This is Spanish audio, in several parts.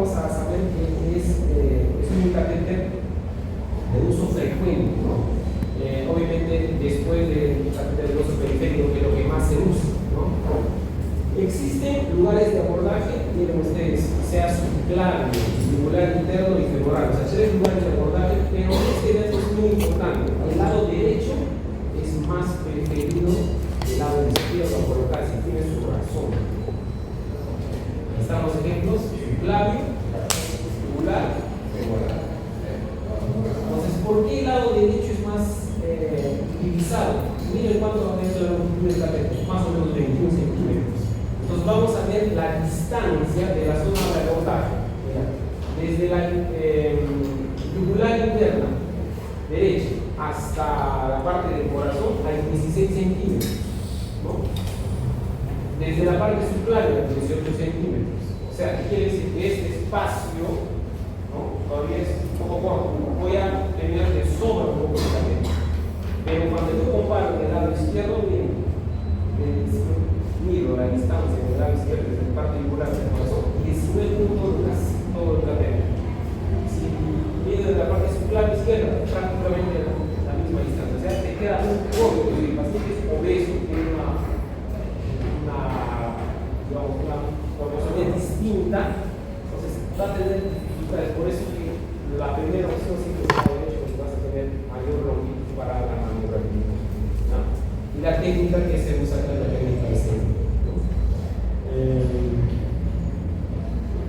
vamos a saber que es un catéter de uso frecuente, ¿no? Obviamente después del catéter de uso periférico, que es lo que más se usa, ¿no? Existen lugares de abordaje, miren ustedes, sea subclavio, yugular interno y femoral, o sea, 3 lugares de abordaje, pero este dato es muy importante. El lado derecho es más preferido del lado izquierdo a colocarse, tiene su razón. Aquí están los ejemplos: subclavio, yugular, femoral. Entonces, ¿por qué el lado derecho es más utilizado? Miren cuánto va a tener la longitud del catéter, más o menos 21 centímetros. Entonces vamos a ver la distancia de la zona de abordaje. Desde la yugular interna derecha hasta la parte del corazón hay 16 centímetros, ¿no? Desde la parte subclavia 18 centímetros. O sea, ¿qué quiere decir? Que este espacio, ¿no?, todavía es un poco corto. Voy a tener de sobra un poco de catéter. Pero cuando yo comparo el lado izquierdo, mido la distancia del lado izquierdo desde la parte yugular del corazón, 19 puntos casi todo el catéter. Si mido de la parte subclavia izquierda, prácticamente la misma distancia. O sea, te queda muy corto. Si el paciente es obeso, tiene una proporción distinta, entonces va a tener dificultades. Por eso que la primera opción siempre es la derecha, porque vas a tener mayor longitud para la maniobra, ¿no? Y la técnica que se usa es la técnica de centro.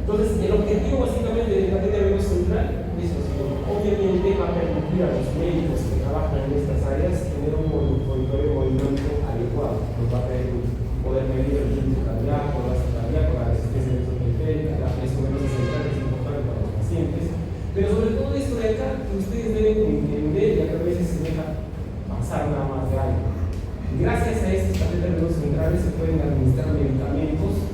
Entonces, el objetivo básicamente del catéter venoso central es lo siguiente. Obviamente va a permitir a los médicos que trabajan en estas áreas tener un monitoreo movimiento adecuado. Nos va a poder medir el ritmo cardíaco, la cardíaco, la resistencia periférica, la presión venosa central, que es importante para los pacientes. Pero sobre todo esto de acá, que ustedes deben entender, y a veces se deja pasar nada más de algo. Gracias a estos catéteres venosos centrales se pueden administrar medicamentos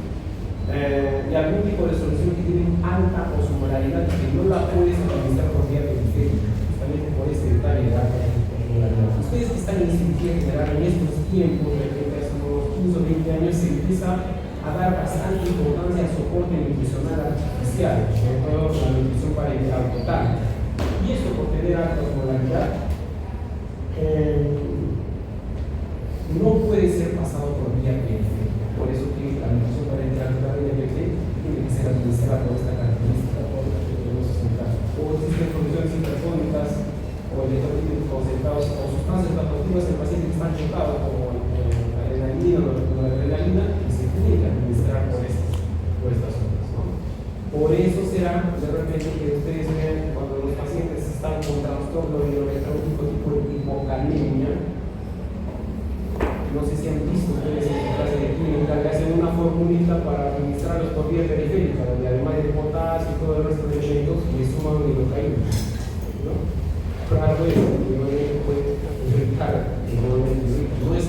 y algún tipo de solución que tienen alta osmolaridad, que no la puedes administrar por vía periférica, justamente por este detalle de alta osmolaridad. Ustedes que están en cirugía general en estos tiempos, de repente hace unos 15 o 20 años, se empieza a dar bastante importancia al soporte nutricional artificial, sobre todo la nutrición parenteral total. Y esto por tener alta osmolaridad no puede ser pasado por vía periférica. Por eso que la nutrición parenteral total de NPT tiene que ser administrada por esta característica por la que tenemos central. O existen condiciones hipertónicas o electrolitos concentrados o sustancias vasoactivas en pacientes que están chocados, como la adrenalina o la adrenalina, que se tiene que administrar por estas zonas, ¿no? Por eso será de repente que ustedes vean cuando los pacientes están con trastorno hidroelectrónico tipo de hipocalemia. No sé si han visto ustedes en su clase de química que hacen una formulita para administrarlos por vía periférica, donde además de potasio y todo el resto de elementos le suman lidocaína, ¿no? Claro, eso que obviamente puede afectar no es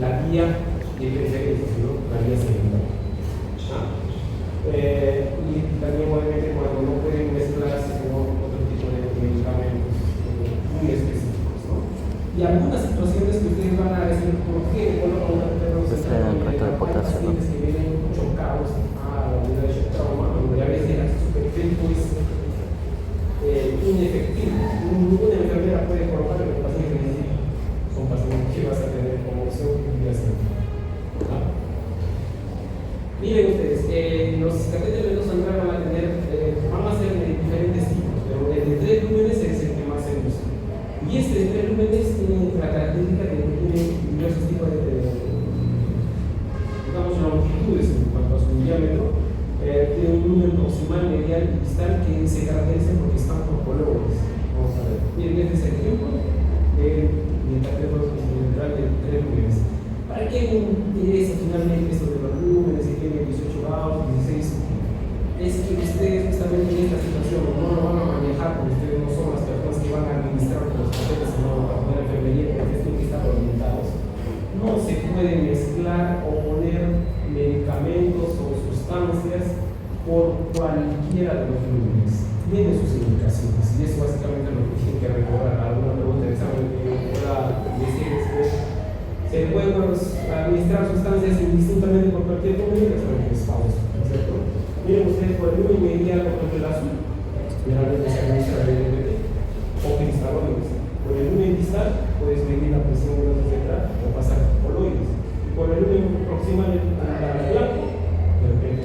la vía de preferencia, sino la vía secundaria. Y también obviamente cuando no pueden mezclarse con otro tipo de medicamentos muy específicos, ¿no? Y algunas situaciones que ustedes van a decir, ¿por qué colocan un catéter venoso central? Pacientes que vienen chocados a la unidad de shock trauma, donde a veces el acceso periférico es inefectivo. Ninguna enfermera puede colocar en el paciente que necesita. Son pacientes que vas a tener como opción vía central. Miren ustedes, los catéteres venosos centrales van a ser de diferentes tipos, pero el de 3 lúmenes es el que más se usa. Y este de 3 lúmenes tiene la característica de que tiene diversos tipos de longitudes en cuanto a su diámetro. Tiene un lumen proximal, medial y distal que se caracterizan porque están por colores. Vamos a ver. Miren, este es el ejemplo del catéter venoso central de 3 lúmenes. ¿Para qué me interesa finalmente esto de los lúmenes que tienen 18 grados, 16? Es que ustedes justamente en esta situación no lo van a manejar porque ustedes no son las personas que van a administrar los catéteres, sino para poner enfermería, porque tienen que estar orientados. No se puede mezclar o poner medicamentos o sustancias por cualquiera de los lúmenes. Tiene sus indicaciones y eso básicamente es lo que tienen que recordar. Alguna pregunta de examen que pueda decir se pueden administrar sustancias indistintamente por cualquier lúmen, eso es falso, ¿cierto? Miren ustedes por el 1 inmediato contra el azul, generalmente se usa el LVT o cristaloides. Por el 1 distal puedes medir la presión venosa central o pasar coloides. Y por el 1 proximal al blanco, de repente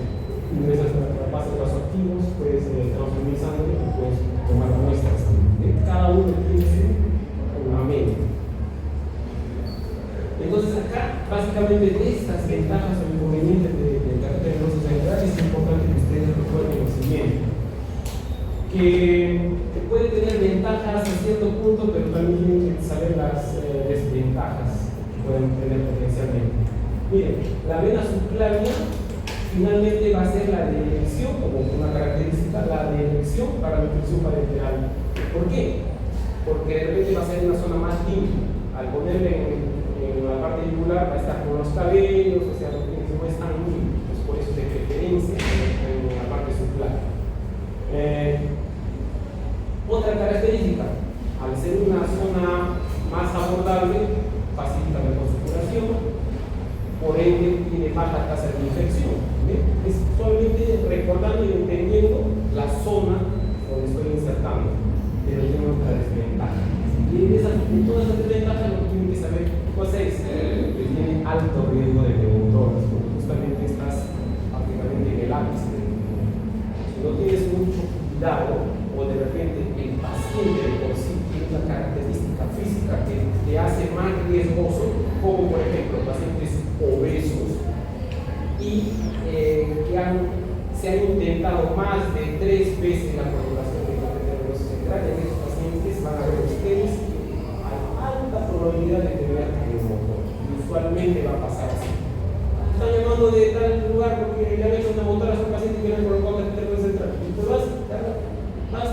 ingresas a la base de los activos, puedes transformar sangre y puedes tomar muestras. Cada uno tiene una media. Entonces acá, básicamente de estas ventajas o inconvenientes del catéter venoso central es importante que ustedes recuerden lo siguiente. Que puede tener ventajas a cierto punto, pero también tienen que saber las desventajas que pueden tener potencialmente. Miren, la vena subclavia finalmente va a ser la de elección, como una característica, la de elección para la nutrición parenteral. ¿Por qué? Porque de repente va a ser una zona más limpia. Al ponerle en la parte yugular va a estar con los cabellos, o sea, no es tan limpio. Pues por eso de preferencia en la parte subclavia. Otra característica, al ser una zona más abordable, facilita la concentración, por ende tiene baja tasa de infección. Es solamente recordando y entendiendo la zona donde estoy insertando, pero tiene otra desventaja. Y de todas las desventajas lo que tienen que saber cosa es que tiene alto riesgo de neumotoras, porque justamente estás prácticamente en el ápice. Si no tienes mucho cuidado, o de repente el paciente de por sí tiene una característica física que te hace más riesgoso, como por ejemplo pacientes obesos y se han intentado más de 3 veces la colocación del catéter venoso central, en esos pacientes van a ver ustedes que hay alta probabilidad de tener neumotor. Usualmente va a pasar así. Están llamando de tal lugar porque le han hecho una motora a un paciente que le han colocado catéter venoso central. Y tú vas,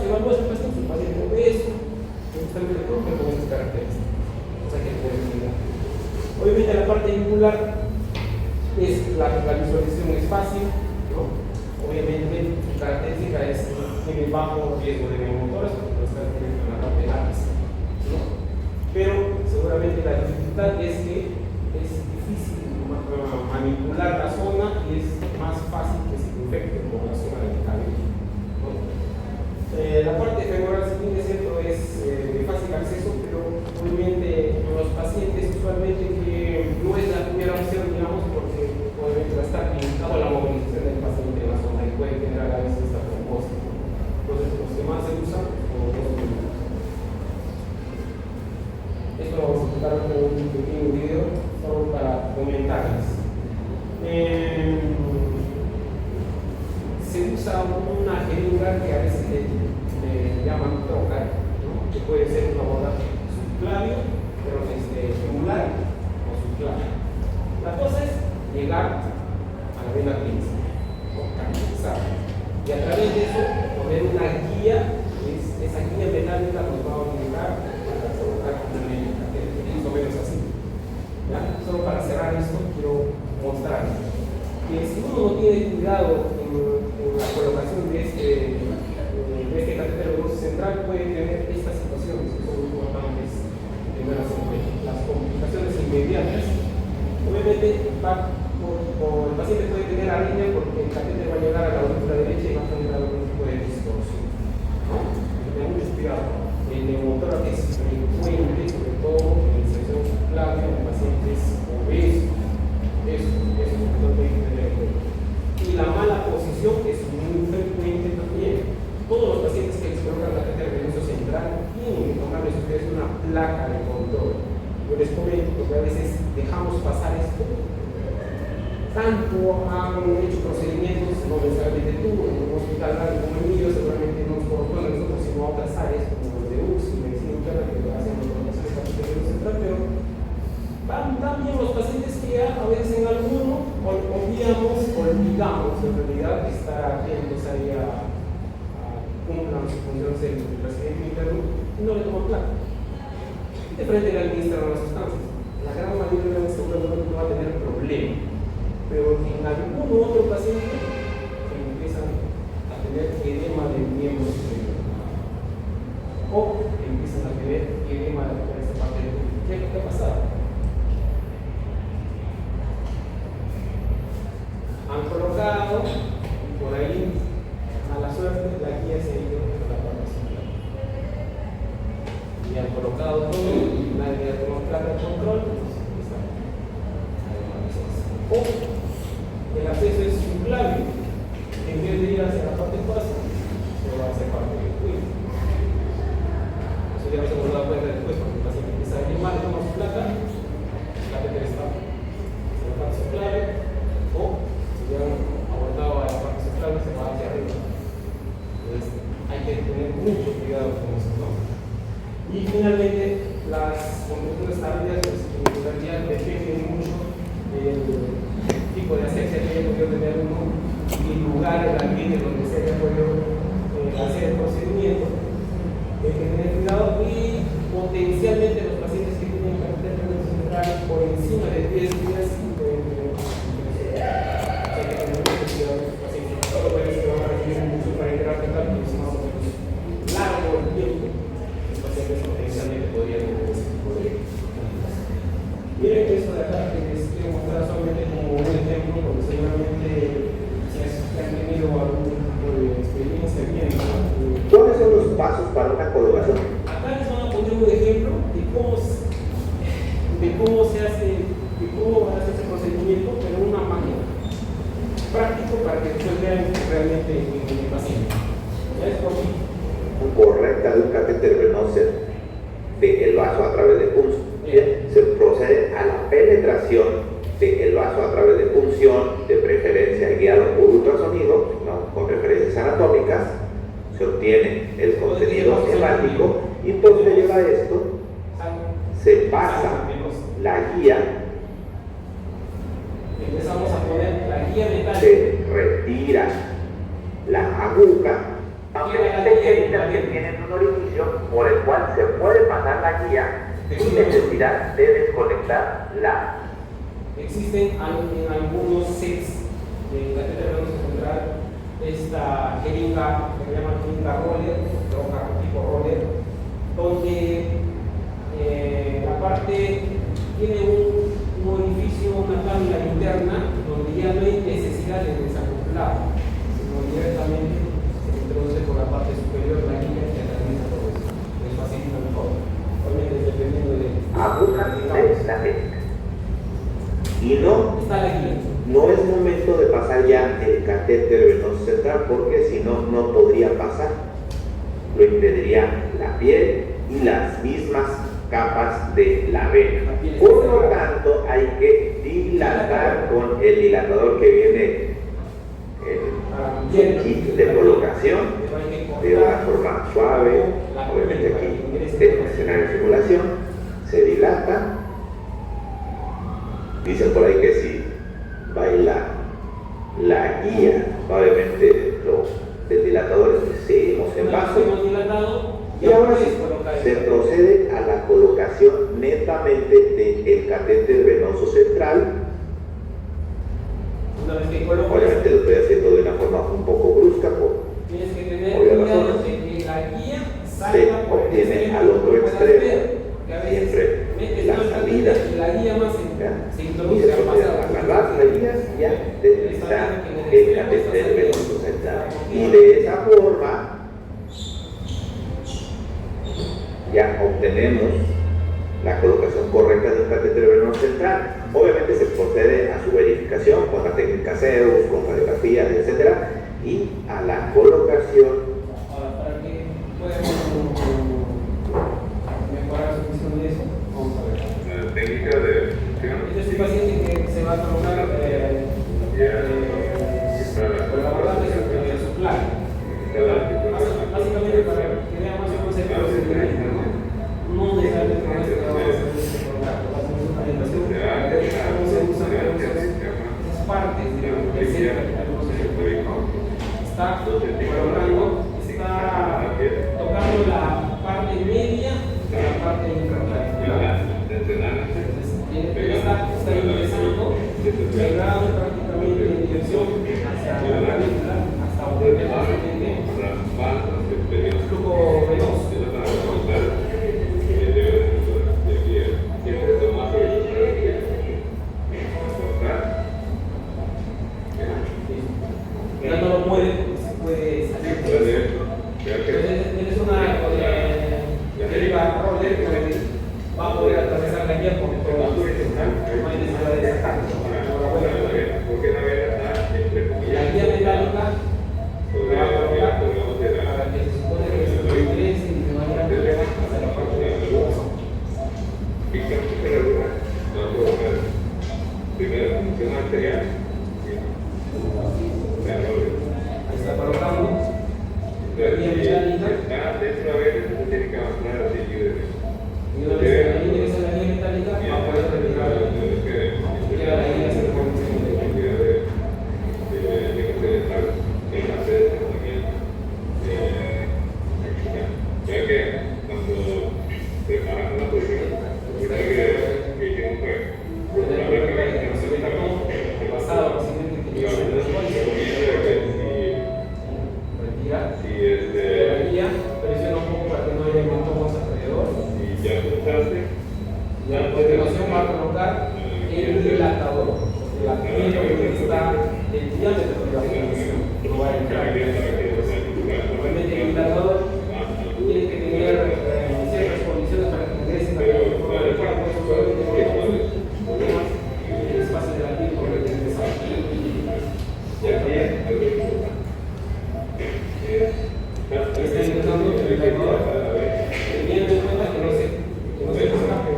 evalúas el paciente, un paciente obeso, justamente cumple con estas características. O sea que puede mirar. Obviamente la parte yugular es la visualización es fácil, ¿no? Obviamente su característica es tiene bajo riesgo de neumotoras porque no está en la parte lápiz, ¿no? Pero seguramente la dificultad es que es difícil manipular la zona y es más fácil que se infecte por la zona del cabello, ¿no? La parte femoral, si bien es cierto, es de fácil acceso, pero obviamente en los pacientes usualmente que no es la primera opción, digamos, porque obviamente va a estar limitado a la movilización del paciente en la zona y puede generar a veces esta trombosis. Entonces, los que más se usan son los 2 minutos. Esto lo vamos a explicar con un pequeño video solo para comentarles. Se usa una jeringa que a veces le llaman trocar, ¿no? Que puede ser un abordaje subclavio, pero femoral o subclavio. La cosa es llegar a la vena principal, ¿no? Canalizar. Y a través de eso poner una guía, esa guía metálica nos va a obligar a colocar una línea, más o menos así. ¿Ya? Solo para cerrar esto quiero mostrar que si uno no tiene cuidado en la colocación de este catéter venoso central, puede tener estas situaciones que son importantes tenerlas en cuenta. Las complicaciones inmediatas, obviamente el paciente puede tener arritmia porque el catéter va a llegar a la aurícula derecha y va a generar algún tipo de distorsión, ¿no? Tener mucho cuidado. El neumotórax es frecuente, sobre todo en la inserción subclavia en pacientes obesos. Eso es lo que hay que tener en cuenta. Y la mala posición es muy frecuente también. Todos los pacientes que les colocan catéter venoso central tienen que tomarles ustedes una placa de control. Yo les comento que a veces dejamos pasar esto. Tanto han hecho procedimientos, no necesariamente tú, en un hospital grande como el mío, seguramente no nos corresponde a nosotros, sino a otras áreas como los de UCI, medicina interna, que hacen los procesos de catéter venoso central, pero van también los pacientes que a veces en alguno olvidamos en realidad estar atentos ahí a cumplan su función del presidente interno y no le toman placa. De frente le administran las sustancias. La gran mayoría de los no va a tener problema, pero en algún otro paciente empiezan a tener edema de miembros superiores o empiezan a tener edema de esta parte del cuerpo. ¿Qué ha pasado? Han colocado y por ahí tener mucho cuidado con eso, ¿no? Y finalmente, las temperaturas tardías, pues, en realidad dependen mucho del tipo de asepsia que haya podido tener uno y el lugar, el ambiente donde se haya podido hacer el procedimiento. Hay que tener cuidado y potencialmente los pacientes que tienen catéter venoso central por encima de 10 días pueden tener hay que tener mucho cuidado con los pacientes. Solo por eso van a recibir mucho para terapia tal, porque es más o menos largo el tiempo. Los pacientes potencialmente podrían tener ese tipo de cosas. Miren esto de acá que les quiero mostrar solamente como un ejemplo, porque seguramente si han tenido algún tipo de experiencia bien. ¿Cuáles son los pasos para una colocación? Acá les van a poner un ejemplo de cómo se hace, de cómo hace ese procedimiento, pero en una máquina. Práctico para que ustedes vean realmente en el paciente. ¿Ya es por aquí? Correcta de un catéter venoso del vaso a través de punción. Se procede a la penetración del vaso a través de punción, de preferencia guiado por ultrasonido, ¿no? Con referencias anatómicas. Se obtiene el contenido hepático y posterior a esto se pasa la guía. Empezamos a poner la guía metálica. Se retira la aguja, aunque también tienen un orificio por el cual se puede pasar la guía sin necesidad de desconectar la. Existen en algunos sets de catéter venoso central esta jeringa que se llama jeringa roller, tipo roller, donde la parte tiene un orificio, una cánula interna, donde ya no hay necesidad de desacoplar, sino directamente se introduce por la parte superior de la guía que atraviesa todo eso. Les facilita mejor. Obviamente dependiendo de aguja de la técnica. Y no está la guía. No es momento de pasar ya el catéter venoso central porque si no, no podría pasar. Lo impediría la piel y las mismas capas de la vena. Por lo tanto, hay que dilatar con el dilatador que viene en el kit de colocación de una forma suave. Obviamente aquí es un escenario de simulación. Se dilata. Dicen por ahí que si baila la guía, obviamente del dilatador seguimos en vaso y ahora se procede a la colocación netamente del catéter venoso central. Obviamente lo estoy haciendo de una forma un poco brusca por obvias razones. Se obtiene al otro extremo siempre la salida y se procede a agarrar la guía y ya deslizar el catéter venoso central. Y de esa forma ya obtenemos la colocación correcta de un catéter venoso central. Obviamente se procede a su verificación con la técnica Zeus, con radiografías, etc. Y a la colocación. Ahora, para que podamos mejorar su visión de eso, vamos a ver. La técnica de función. Este es un paciente que se va a colocar con la abordaje de su placa. Básicamente para que vean más o menos el procedimiento, ¿no? No necesariamente con esto que vamos a hacer este programa, vamos a hacer una orientación de cómo se usan esas partes del centro del procedimiento. Está colocando, está tocando la parte media de la parte infrarradia. Está ingresando, pegado prácticamente en dirección hacia la médula, hasta obtener el flujo venoso. Ya no lo mueve, se puede salir. Tienes una deriva roller que va a poder atravesar la guía porque todo no hay necesidad de sacarlo. La guía metálica la va a colocar para que se supone que se ingrese y de manera clara hacia la parte de la corazón. Primero, función arterial. Ahí está colocando la guía metálica. tiene que avanzar así libre. Y una vez que ahí ingresa la línea metálica, va a poder retirar queda la línea sin condición de ya que cuando preparan una posición, que hicieron fue pasado recientemente que yo soy retira la guía, presiona un poco para que no haya montones alrededor. y ya juntaste, Y a continuación va a colocar el dilatador, porque la piel está el diámetro de la función, no va a entrar. Obviamente el dilatador tiene que tener ciertas condiciones para que ingrese también de forma adecuada, por eso obviamente el espacio de la piel por el que ingresar. Está intentando el dilatador, teniendo en cuenta que no se escape.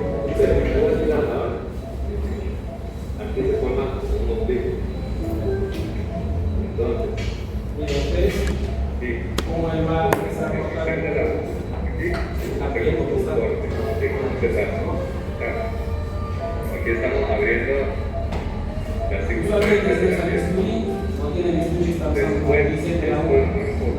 aquí se forma un ombligo. Entonces, Miren ustedes sí, cómo él va a empezar a cortar la piel porque está. aquí estamos abriendo la Usualmente es el bisturí, no tiene bisturí, está usando un pincel de agua, un